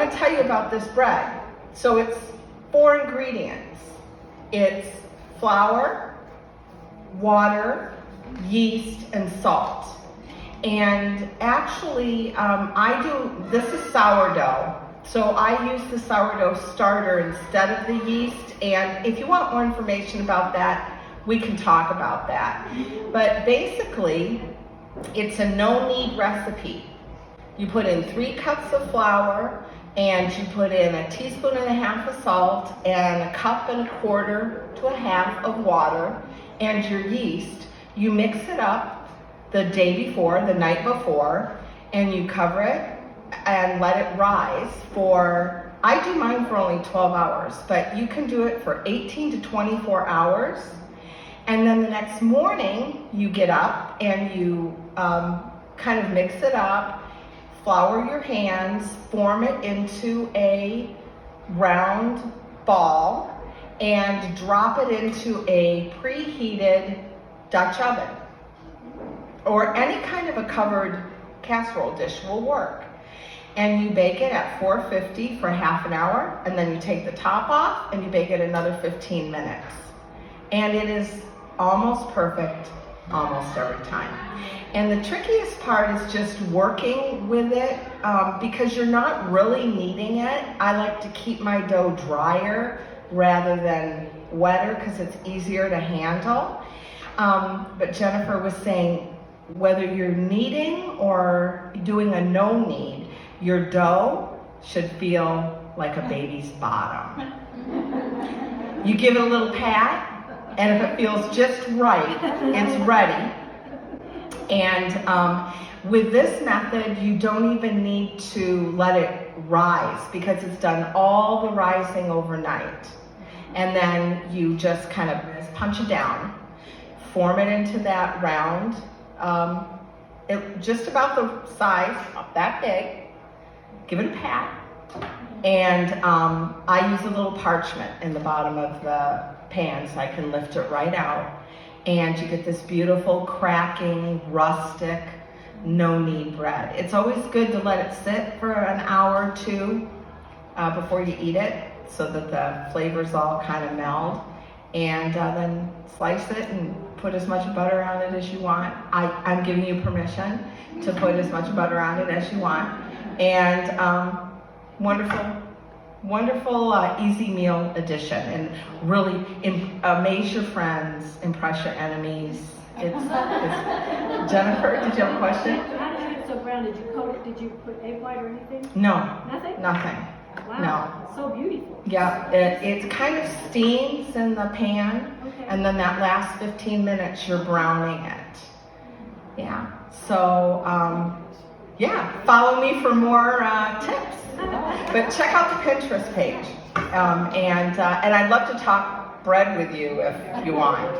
want to tell you about this bread. So it's 4 ingredients. It's flour, water, yeast, and salt. And actually, this is sourdough. So I use the sourdough starter instead of the yeast. And if you want more information about that, we can talk about that. But basically, it's a no-knead recipe. You put in 3 cups of flour, and you put in 1.5 teaspoons of salt and 1.25 cups to 1/2 of water, and your yeast. You mix it up the night before, and you cover it and let it rise for, I do mine for only 12 hours, but you can do it for 18 to 24 hours. And then the next morning, you get up and you kind of mix it up, flour your hands, form it into a round ball, and drop it into a preheated Dutch oven. Or any kind of a covered casserole dish will work. And you bake it at 450 for half an hour, and then you take the top off and you bake it another 15 minutes. And it is almost perfect almost every time. And the trickiest part is just working with it because you're not really kneading it. I like to keep my dough drier rather than wetter because it's easier to handle. But Jennifer was saying, whether you're kneading or doing a no knead, your dough should feel like a baby's bottom. You give it a little pat, and if it feels just right, it's ready. And with this method, you don't even need to let it rise because it's done all the rising overnight. And then you just kind of punch it down, form it into that round, just about the size, not that big. Give it a pat. And I use a little parchment in the bottom of the pan so I can lift it right out. And you get this beautiful, cracking, rustic, no-knead bread. It's always good to let it sit for an hour or 2 before you eat it so that the flavors all kind of meld. And then slice it and put as much butter on it as you want. I'm giving you permission to put as much butter on it as you want. And wonderful, easy meal addition, and really amaze your friends, impress your enemies. It's Jennifer, did you have a question? How did you get so brown? Did you coat it? Did you put egg white or anything? No. Nothing? Nothing. Wow. No. So beautiful. Yeah, it kind of steams in the pan, Okay. and then that last 15 minutes you're browning it. Yeah. So, follow me for more tips. But check out the Pinterest page, and I'd love to talk bread with you if you want.